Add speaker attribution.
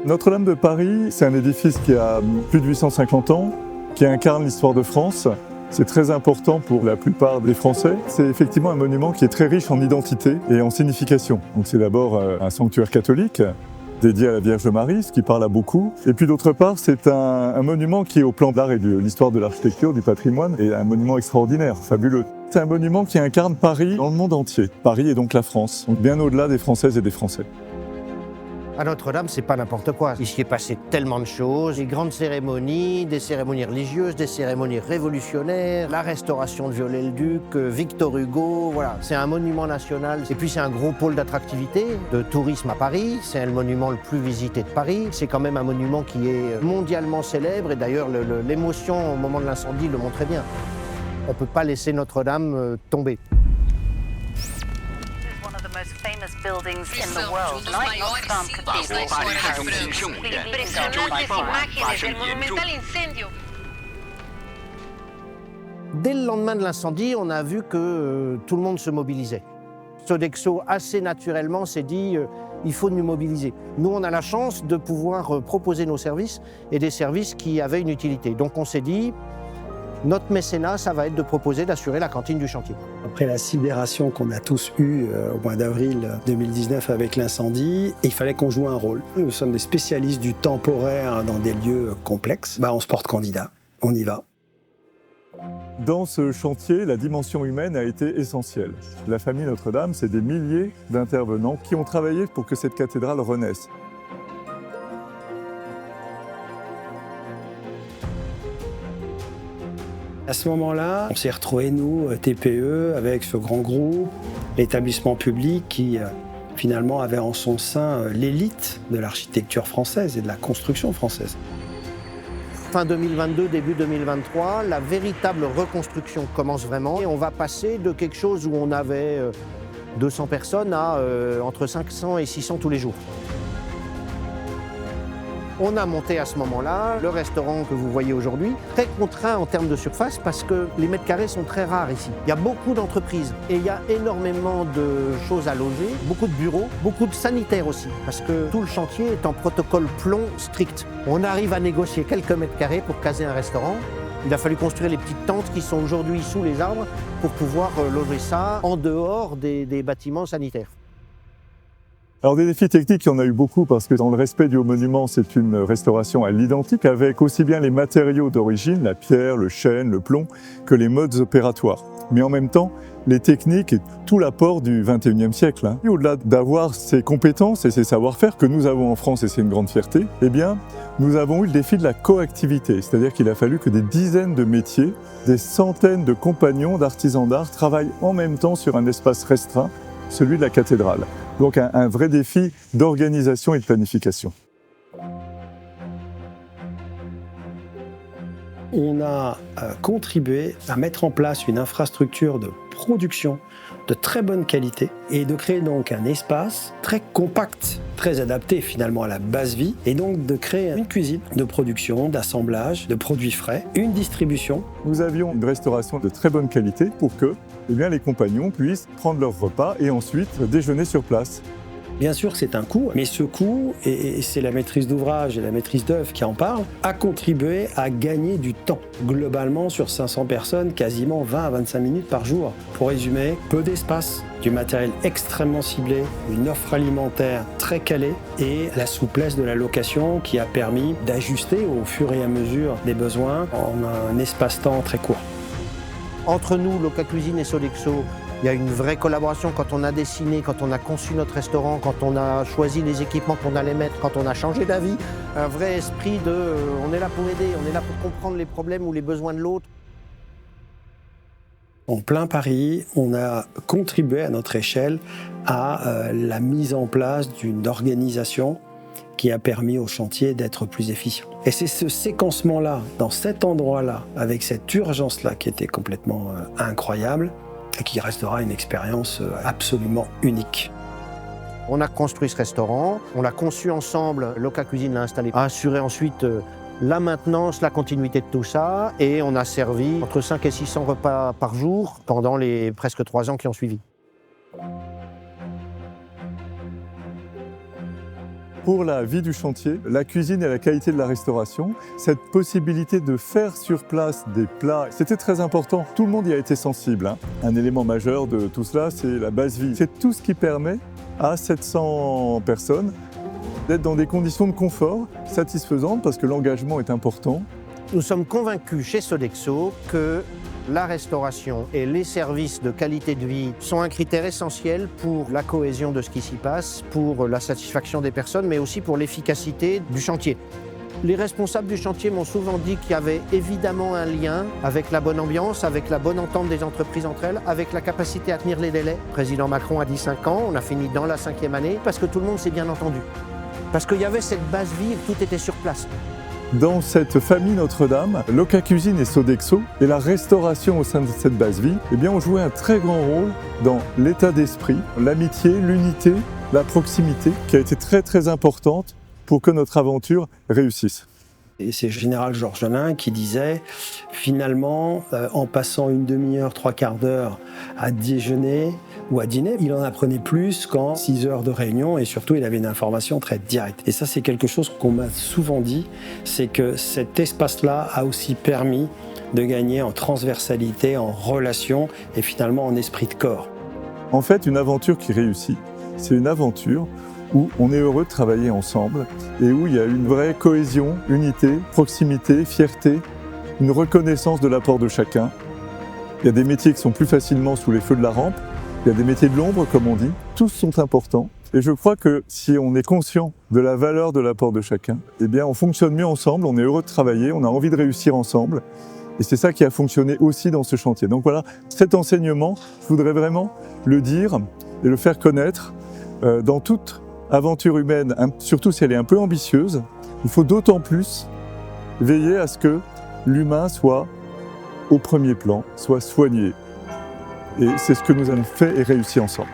Speaker 1: Notre-Dame de Paris, c'est un édifice qui a plus de 850 ans, qui incarne l'histoire de France. C'est très important pour la plupart des Français. C'est effectivement un monument qui est très riche en identité et en signification. Donc c'est d'abord un sanctuaire catholique dédié à la Vierge Marie, ce qui parle à beaucoup. Et puis d'autre part, c'est un monument qui est au plan de l'art et de l'histoire de l'architecture, du patrimoine, et un monument extraordinaire, fabuleux. C'est un monument qui incarne Paris dans le monde entier. Paris est donc la France, donc bien au-delà des Françaises et des Français.
Speaker 2: À Notre-Dame, c'est pas n'importe quoi. Il s'y est passé tellement de choses, des grandes cérémonies, des cérémonies religieuses, des cérémonies révolutionnaires, la restauration de Viollet-le-Duc, Victor Hugo, voilà. C'est un monument national. Et puis c'est un gros pôle d'attractivité, de tourisme à Paris. C'est le monument le plus visité de Paris. C'est quand même un monument qui est mondialement célèbre. Et d'ailleurs, l'émotion au moment de l'incendie le montrait bien. On ne peut pas laisser Notre-Dame tomber.
Speaker 3: Most famous buildings in the world, like Notre Dame Cathedral.
Speaker 2: Dès le lendemain de l'incendie, on a vu que tout le monde se mobilisait. Sodexo, assez naturellement, s'est dit il faut nous mobiliser. Nous, on a la chance de pouvoir proposer nos services et des services qui avaient une utilité. Donc on s'est dit, notre mécénat, ça va être de proposer d'assurer la cantine du chantier.
Speaker 4: Après la sidération qu'on a tous eue au mois d'avril 2019 avec l'incendie, il fallait qu'on joue un rôle. Nous sommes des spécialistes du temporaire dans des lieux complexes. On se porte candidat, on y va.
Speaker 1: Dans ce chantier, la dimension humaine a été essentielle. La famille Notre-Dame, c'est des milliers d'intervenants qui ont travaillé pour que cette cathédrale renaisse.
Speaker 4: À ce moment-là, on s'est retrouvés, nous, TPE, avec ce grand groupe, l'établissement public qui, finalement, avait en son sein l'élite de l'architecture française et de la construction française.
Speaker 2: Fin 2022, début 2023, la véritable reconstruction commence vraiment. Et on va passer de quelque chose où on avait 200 personnes à entre 500 et 600 tous les jours. On a monté à ce moment-là le restaurant que vous voyez aujourd'hui, très contraint en termes de surface parce que les mètres carrés sont très rares ici. Il y a beaucoup d'entreprises et il y a énormément de choses à loger, beaucoup de bureaux, beaucoup de sanitaires aussi, parce que tout le chantier est en protocole plomb strict. On arrive à négocier quelques mètres carrés pour caser un restaurant. Il a fallu construire les petites tentes qui sont aujourd'hui sous les arbres pour pouvoir loger ça en dehors des bâtiments sanitaires.
Speaker 1: Alors des défis techniques, il y en a eu beaucoup parce que dans le respect du haut monument, c'est une restauration à l'identique avec aussi bien les matériaux d'origine, la pierre, le chêne, le plomb, que les modes opératoires. Mais en même temps, les techniques et tout l'apport du XXIe siècle. Et au-delà d'avoir ces compétences et ces savoir-faire que nous avons en France, et c'est une grande fierté, eh bien, nous avons eu le défi de la coactivité. C'est-à-dire qu'il a fallu que des dizaines de métiers, des centaines de compagnons, d'artisans d'art travaillent en même temps sur un espace restreint, celui de la cathédrale. Donc un vrai défi d'organisation et de planification.
Speaker 4: On a contribué à mettre en place une infrastructure de production de très bonne qualité et de créer donc un espace très compact, très adapté finalement à la basse vie, et donc de créer une cuisine de production, d'assemblage, de produits frais, une distribution.
Speaker 1: Nous avions une restauration de très bonne qualité pour que les compagnons puissent prendre leur repas et ensuite déjeuner sur place.
Speaker 4: Bien sûr, c'est un coût, mais ce coût, et c'est la maîtrise d'ouvrage et la maîtrise d'œuvre qui en parle, a contribué à gagner du temps. Globalement, sur 500 personnes, quasiment 20 à 25 minutes par jour. Pour résumer, peu d'espace, du matériel extrêmement ciblé, une offre alimentaire très calée et la souplesse de la location qui a permis d'ajuster au fur et à mesure des besoins en un espace-temps très court.
Speaker 2: Entre nous, Loca Cuisine et Sodexo, il y a une vraie collaboration quand on a dessiné, quand on a conçu notre restaurant, quand on a choisi les équipements qu'on allait mettre, quand on a changé d'avis. Un vrai esprit de on est là pour aider, on est là pour comprendre les problèmes ou les besoins de l'autre.
Speaker 4: En plein Paris, on a contribué à notre échelle à la mise en place d'une organisation qui a permis au chantier d'être plus efficient. Et c'est ce séquencement-là, dans cet endroit-là, avec cette urgence-là qui était complètement incroyable, et qui restera une expérience absolument unique.
Speaker 2: On a construit ce restaurant, on l'a conçu ensemble, Loca Cuisine l'a installé, a assuré ensuite la maintenance, la continuité de tout ça, et on a servi entre 5 et 600 repas par jour pendant les presque 3 ans qui ont suivi.
Speaker 1: Pour la vie du chantier, la cuisine et la qualité de la restauration, cette possibilité de faire sur place des plats, c'était très important. Tout le monde y a été sensible, hein. Un élément majeur de tout cela, c'est la base vie. C'est tout ce qui permet à 700 personnes d'être dans des conditions de confort satisfaisantes parce que l'engagement est important.
Speaker 2: Nous sommes convaincus chez Sodexo que la restauration et les services de qualité de vie sont un critère essentiel pour la cohésion de ce qui s'y passe, pour la satisfaction des personnes, mais aussi pour l'efficacité du chantier. Les responsables du chantier m'ont souvent dit qu'il y avait évidemment un lien avec la bonne ambiance, avec la bonne entente des entreprises entre elles, avec la capacité à tenir les délais. Le président Macron a dit 5 ans, on a fini dans la 5e année, parce que tout le monde s'est bien entendu. Parce qu'il y avait cette base vie, tout était sur place.
Speaker 1: Dans cette famille Notre-Dame, Loca Cuisine et Sodexo et la restauration au sein de cette base vie, eh bien, ont joué un très grand rôle dans l'état d'esprit, l'amitié, l'unité, la proximité, qui a été très très importante pour que notre aventure réussisse.
Speaker 4: Et c'est le général Georges Alain qui disait, finalement, en passant une demi-heure, 3/4 d'heure à déjeuner ou à dîner, il en apprenait plus qu'en 6 heures de réunion et surtout, il avait une information très directe. Et ça, c'est quelque chose qu'on m'a souvent dit, c'est que cet espace-là a aussi permis de gagner en transversalité, en relation et finalement en esprit de corps.
Speaker 1: En fait, une aventure qui réussit, c'est une aventure où on est heureux de travailler ensemble et où il y a une vraie cohésion, unité, proximité, fierté, une reconnaissance de l'apport de chacun. Il y a des métiers qui sont plus facilement sous les feux de la rampe, il y a des métiers de l'ombre, comme on dit, tous sont importants. Et je crois que si on est conscient de la valeur de l'apport de chacun, eh bien on fonctionne mieux ensemble, on est heureux de travailler, on a envie de réussir ensemble. Et c'est ça qui a fonctionné aussi dans ce chantier. Donc voilà, cet enseignement, je voudrais vraiment le dire et le faire connaître dans toute aventure humaine, surtout si elle est un peu ambitieuse. Il faut d'autant plus veiller à ce que l'humain soit au premier plan, soit soigné. Et c'est ce que nous avons fait et réussi ensemble.